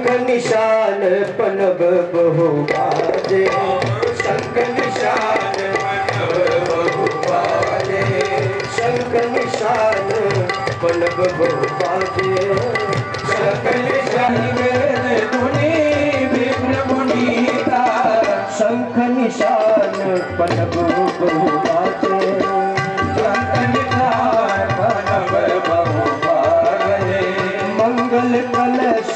शंख निशान पनब बहु बाजे, शंख निशान पनब बहु बाजे, शंख निशान पनब बहु बाजे, शंख निशान धुनि विघ्न मुनीता, शंख निशान पनब बहु बाजे, शंख निशान पनब बहु बाजे, मंगल कलश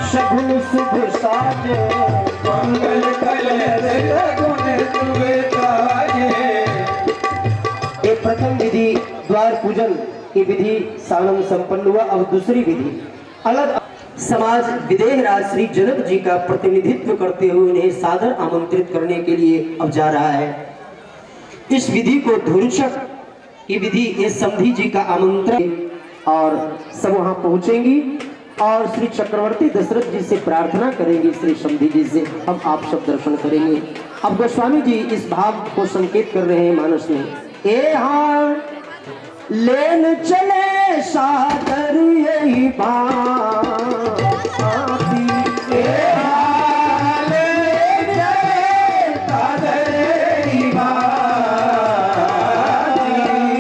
शगुन शुभ साजे, मंगल कलश शगुन शुभ साजे। एक प्रथम विधि द्वार पूजन की विधि सानंद संपन्न हुआ। अब दूसरी विधि अलग समाज विदेह राज श्री जनक जी का प्रतिनिधित्व करते हुए उन्हें सादर आमंत्रित करने के लिए अब जा रहा है। इस विधि को धुरचक की विधि इस समधी जी का आमंत्रण और सब वहां पहुंचेंगी और श्री चक्रवर्ती दशरथ जी से प्रार्थना करेंगे। श्री समधी जी से अब आप सब दर्शन करेंगे। अब गोस्वामी जी इस भाव को संकेत कर रहे हैं मानस में। ए हाँ लेन चले सादर यही बात, ए हाँ लेन चले सादर यही बात,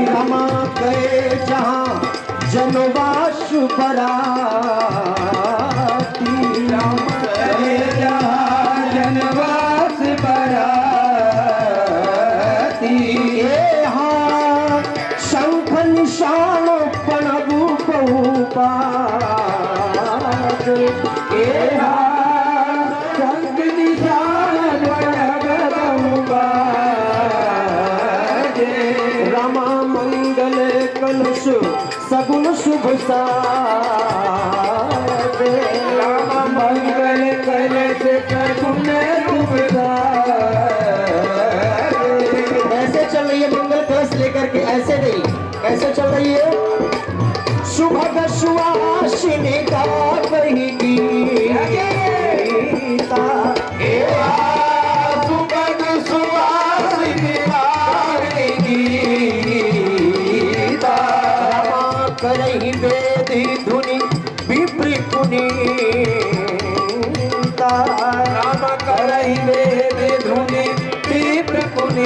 रमा गए जहाँ जनवास बराती, रमा गए जहाँ जनवास बराती, ए हाँ शंख निशान पनबु बहु बाजे, ए हाँ शंख निशान पनब बहु बाजे, रमा मंगल कलश सगुन शुभ साजे, रमा मंगल कलश सगुन शुभ साजे। ऐसे चल रही है मंगल कलश लेकर के, ऐसे नहीं, ऐसे चल रही है। सुभग सुवासिनी का कही गीता, सुभग सुवासिनी का कही गीता, रमा करही वेदी धुनि विप्र पुनीता, रमा करही वेदी धुनि विप्र पुनीता।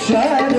शारदा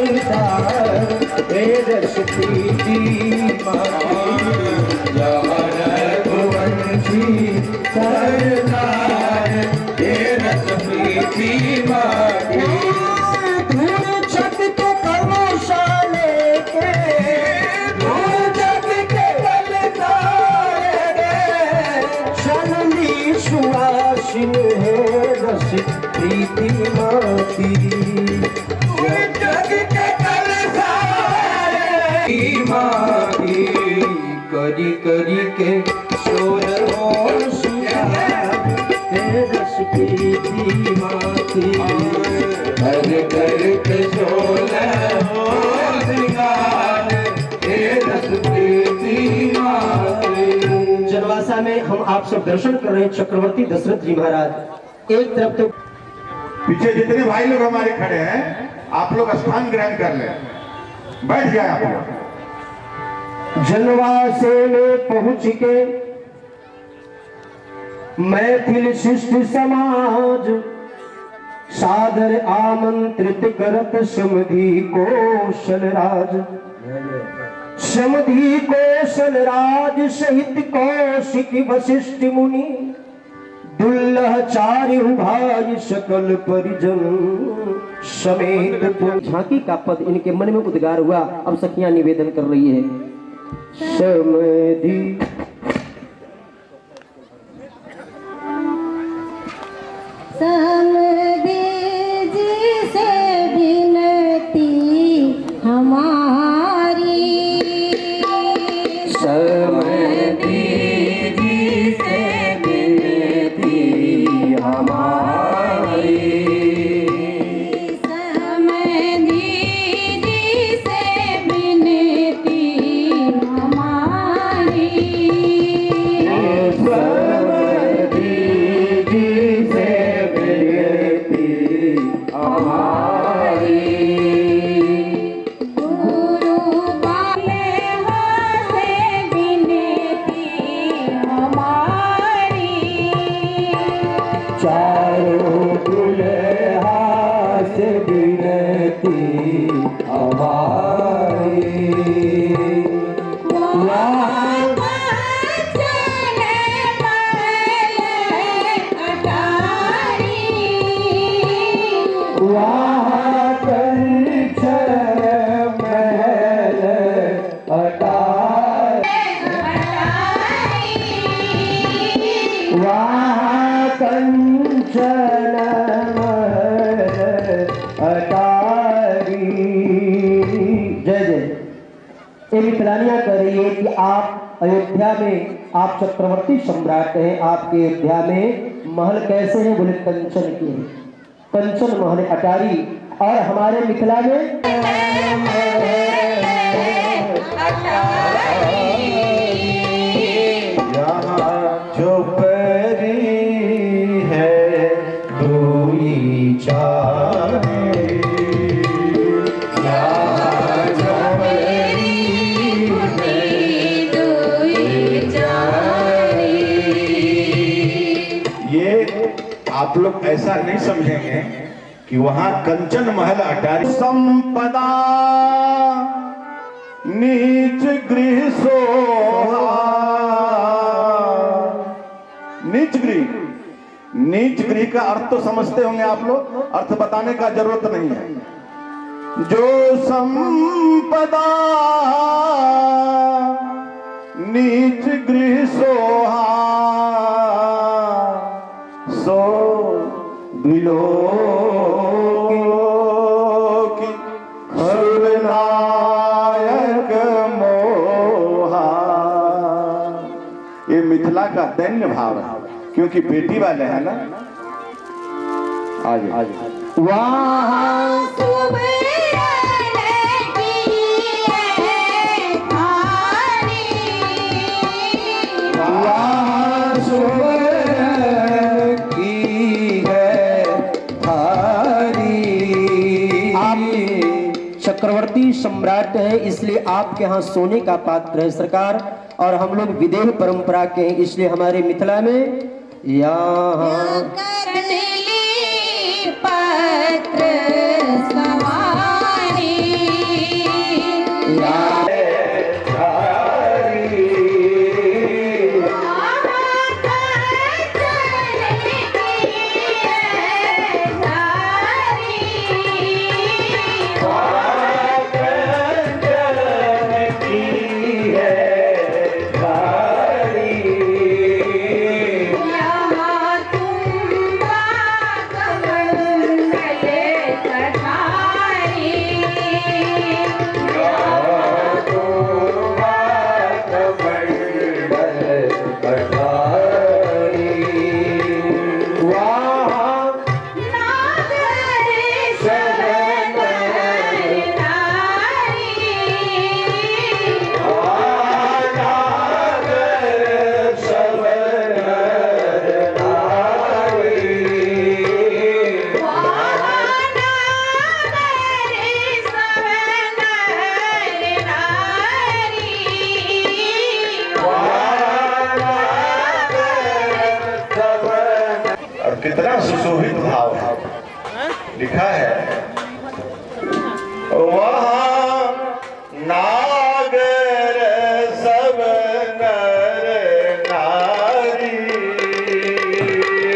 करी करी के शोर हो श्रृंगार रस प्रीति माती कर के शोर हो श्रृंगार रस प्रीति माती। जनवासा में हम आप सब दर्शन कर रहे हैं चक्रवर्ती दशरथ जी महाराज। एक तरफ तो पीछे जितने भाई लोग हमारे खड़े हैं आप लोग स्थान ग्रहण कर लें, बैठ जाए आप लोग। जनवासे में पहुंच के मैथिल शिष्ट समाज सादर आमंत्रित करत समधि कौशल राज। समधि कौशल राज सहित कौशिक वशिष्ठ मुनि दुल्लह चारु भाई सकल परिजन समेत। झांकी का पद इनके मन में उद्गार हुआ। अब सखियां निवेदन कर रही है। समधि समधि जी से विनती हमारी। समधि जी से विनती हमारी। समधि जी से विनती हमारी। समधि जी से विनती हमारी। गुरु बाले से विनती हमारी। चारों दुल्हा से विनती हमारी। वहाँ कंचन महल अटारी। वहाँ कंचन महल अटारी। जय जय। ये मिथलानियां कर रही है कि आप अयोध्या में आप चक्रवर्ती सम्राट हैं। आपके अयोध्या में महल कैसे हैं? बोले कंचन के हैं। कंचन महल अटारी। और हमारे मिथिला में यहाँ जो परी है दूरी चाहे। यहाँ जो परी है दूरी चाहे। ये आप लोग ऐसा नहीं समझेंगे कि वहां कंचन महल अटारी। संपदा नीच गृह सोहा। नीच गृह, नीच गृह का अर्थ तो समझते होंगे आप लोग, अर्थ बताने का जरूरत नहीं है। जो संपदा नीच गृह सोहा सो बिलोकी खलनायक मोहा। ये मिथिला का दैन्य भाव है, क्योंकि बेटी वाले हैं ना। आज आज वहाँ चक्रवर्ती सम्राट है, इसलिए आपके यहाँ सोने का पात्र है सरकार। और हम लोग विदेह परंपरा के हैं, इसलिए हमारे मिथिला में यहाँ पत्र सवारी। लिखा है वहाँ नागर सब नर नारी,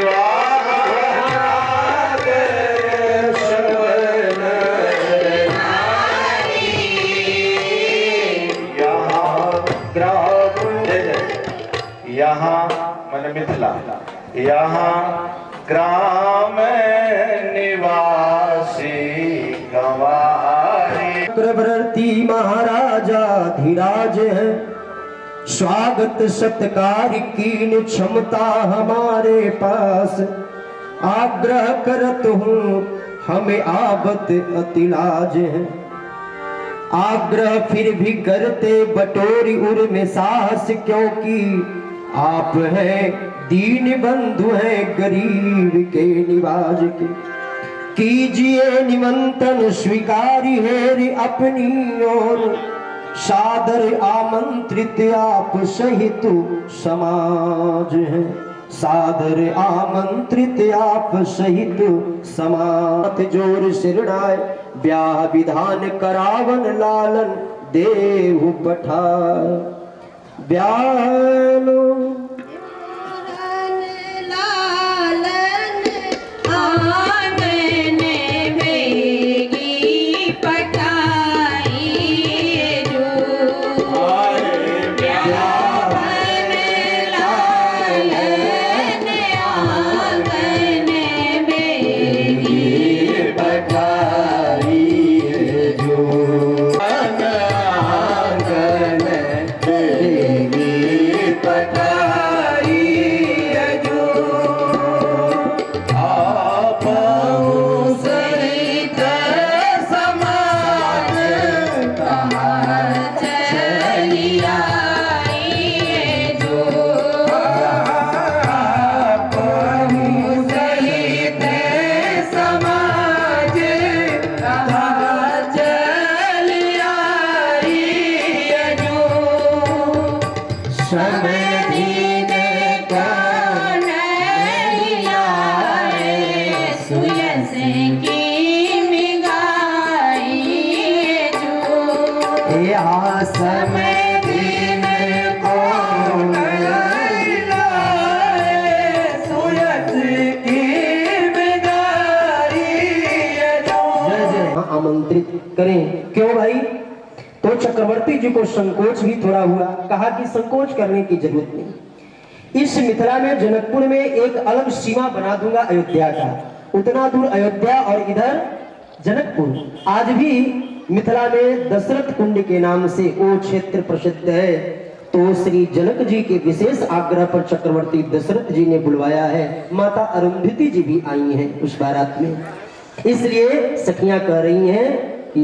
वहाँ नागर सब नर नारी, यहाँ ग्राम, यहाँ मन मिथिला, यहाँ ग्राम निवासी गंवारी। चक्रवर्ती महाराजा धीराज है, स्वागत सत्कार की क्षमता हमारे पास, आग्रह करत हूँ हमें आबत अतिलाज है, आग्रह फिर भी करते बटोरी उर में साहस, क्योंकि आप हैं दीन बंधु हैं गरीब के निवाज के, कीजिए निमंत्रण स्वीकारी है रे अपनी ओर, सादर आमंत्रित आप सहित समाज है, सादर आमंत्रित आप सहित समाज, जोर सिरणाय ब्याह विधान करावन लालन देहु पठाय, ब्यालो आमंत्रित करें। क्यों भाई? तो चक्रवर्ती जी को संकोच भी थोड़ा हुआ, कहा कि संकोच करने की जरूरत नहीं, इस मिथिला में जनकपुर में एक अलग सीमा बना दूंगा अयोध्या का, उतना दूर अयोध्या और इधर जनकपुर। आज भी मिथिला में दशरथ कुंड के नाम से वो क्षेत्र प्रसिद्ध है, तो श्री जनक जी के विशेष आग्रह पर चक्रवर्ती दशरथ जी ने बुलवाया है, माता अरुंधति जी भी आई हैं उस बारात में, इसलिए सखियां कह रही हैं कि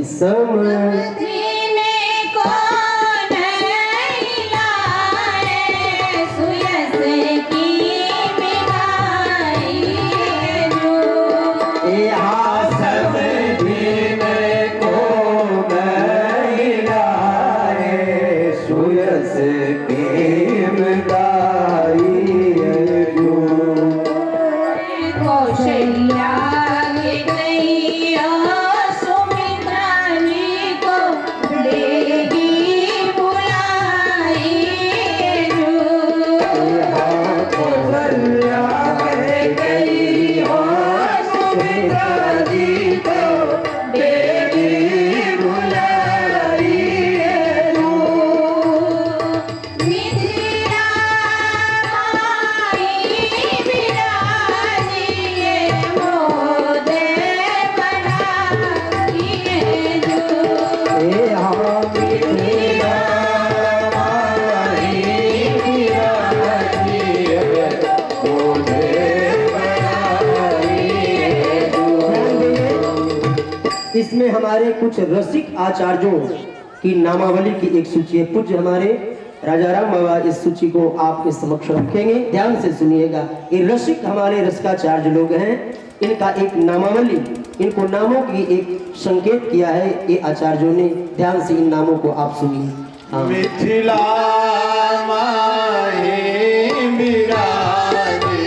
इसमें हमारे कुछ रसिक आचार्यों की नामावली की एक सूची है। पूज्य हमारे राजा राम बाबा इस सूची को आपके समक्ष रखेंगे, ध्यान से सुनिएगा। ये रसिक हमारे रसिकाचार्य लोग हैं, इनका एक नामावली, इनको नामों की एक संकेत किया है ये आचार्यों ने, ध्यान से इन नामों को आप सुनिए। मिथिला माही बिराजे,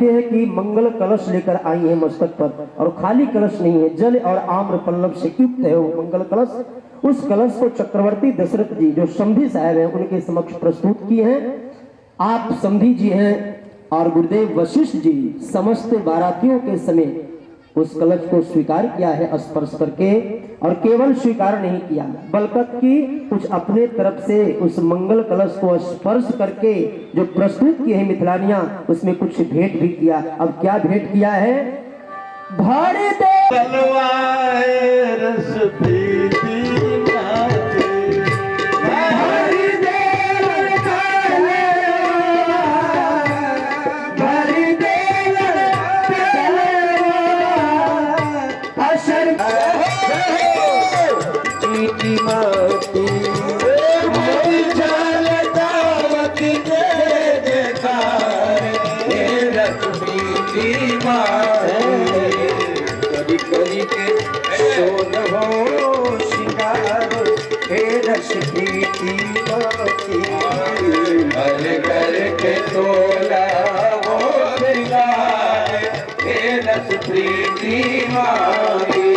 देखते हैं कि मंगल कलश लेकर आई है मस्तक पर, और खाली कलश नहीं है, जल और आम्र पल्लव से युक्त है वो मंगल कलश। उस कलश को चक्रवर्ती दशरथ जी जो समधी साहब हैं उनके समक्ष प्रस्तुत किए हैं। आप समधी जी हैं और गुरुदेव वशिष्ठ जी समस्त बारातियों के समेत उस कलश को स्वीकार किया है स्पर्श करके, और केवल स्वीकार नहीं किया बल्कि कुछ अपने तरफ से उस मंगल कलश को स्पर्श करके जो प्रस्तुत किए हैं मिथिलानियां, उसमें कुछ भेंट भी किया। अब क्या भेंट किया है? भारी दे तलवार रस प्रीति नाचे, भारी दे भारी दे अशर की माती मोरी जाल दावत दे जयकार, हे लक्ष्मी की माते, करी करी के सोन हो श्रृंगार, हे लक्ष्मी की माती, हर कर के तोला हो श्रृंगार, हे लक्ष्मी की माती।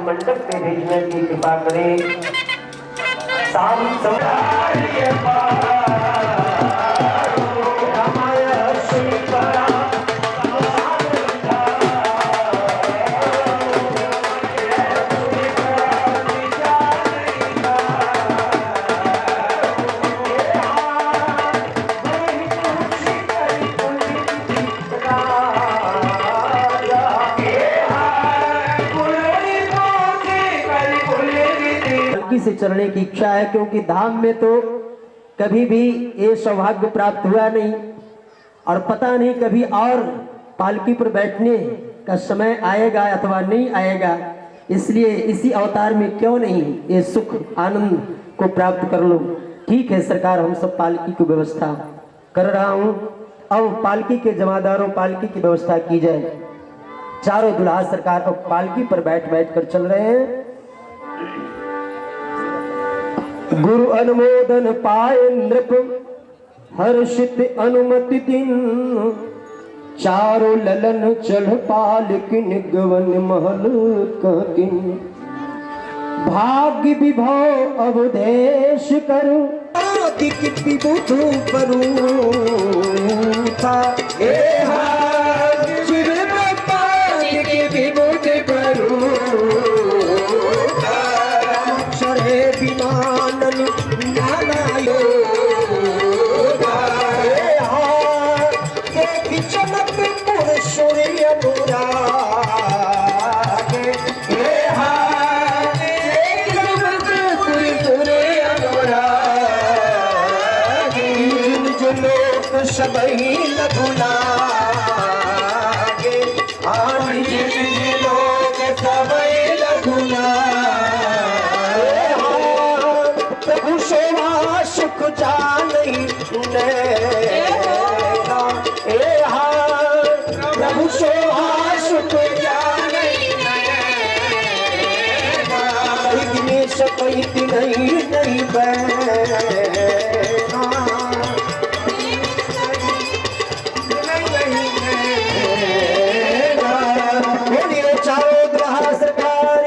मंडप में भेजने की कृपा करें। शाम से चलने की इच्छा है, क्योंकि धाम में तो कभी भी ये सौभाग्य प्राप्त हुआ नहीं, और पता नहीं कभी और पालकी पर बैठने का समय आएगा अथवा नहीं आएगा। इसलिए इसी अवतार में क्यों नहीं ये सुख आनंद को प्राप्त कर लो। ठीक है सरकार, हम सब पालकी की व्यवस्था कर रहा हूं। अब पालकी के जमादारों पालकी की व्यवस्था की जाए। चारों दुल्हा सरकार अब पालकी पर बैठ बैठ कर चल रहे हैं। गुरु अनुमोदन पाए नृप हर्षित अनुमति दिन, चारों ललन चढ़ पालकिन गवन महल कहतिन, भाग्य विभव अवधेश करूं विबुध करूं था विबुध करूं चढ़े विमानन नानायो चमक पुर सूर्य सबही लगुना लोग सबही लगुना प्रभु सेवा सुख जानी प्रभु सेवा सुख जानी सकती नहीं चारों ग्रह सरकार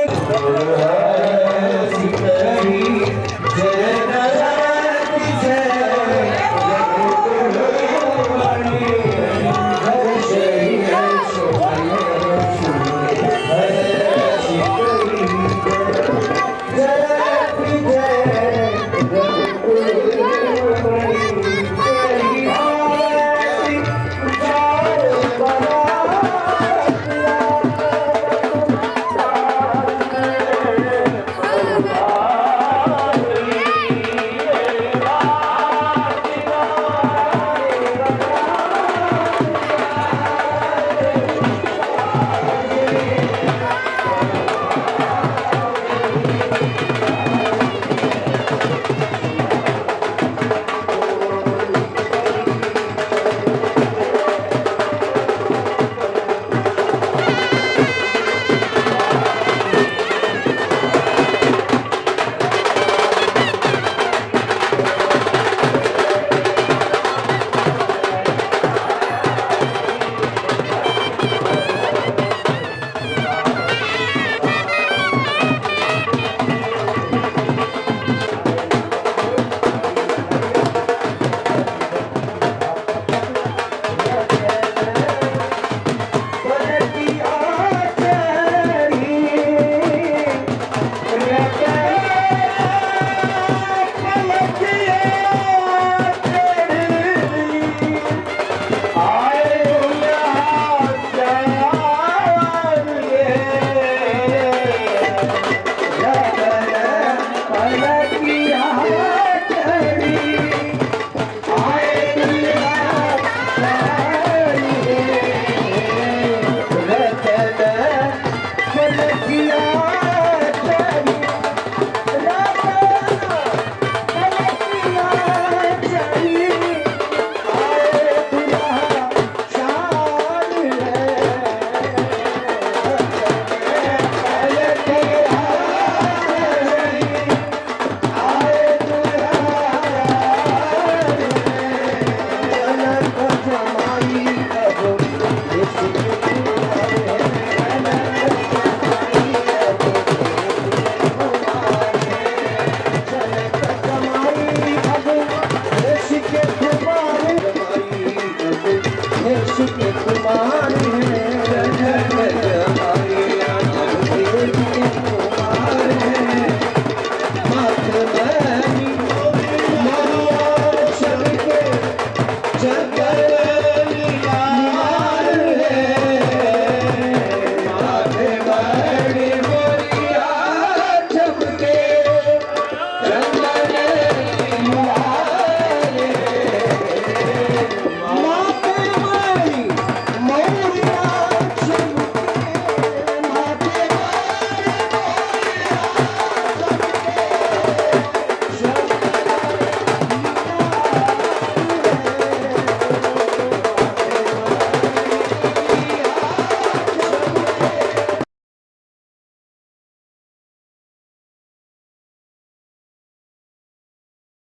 जय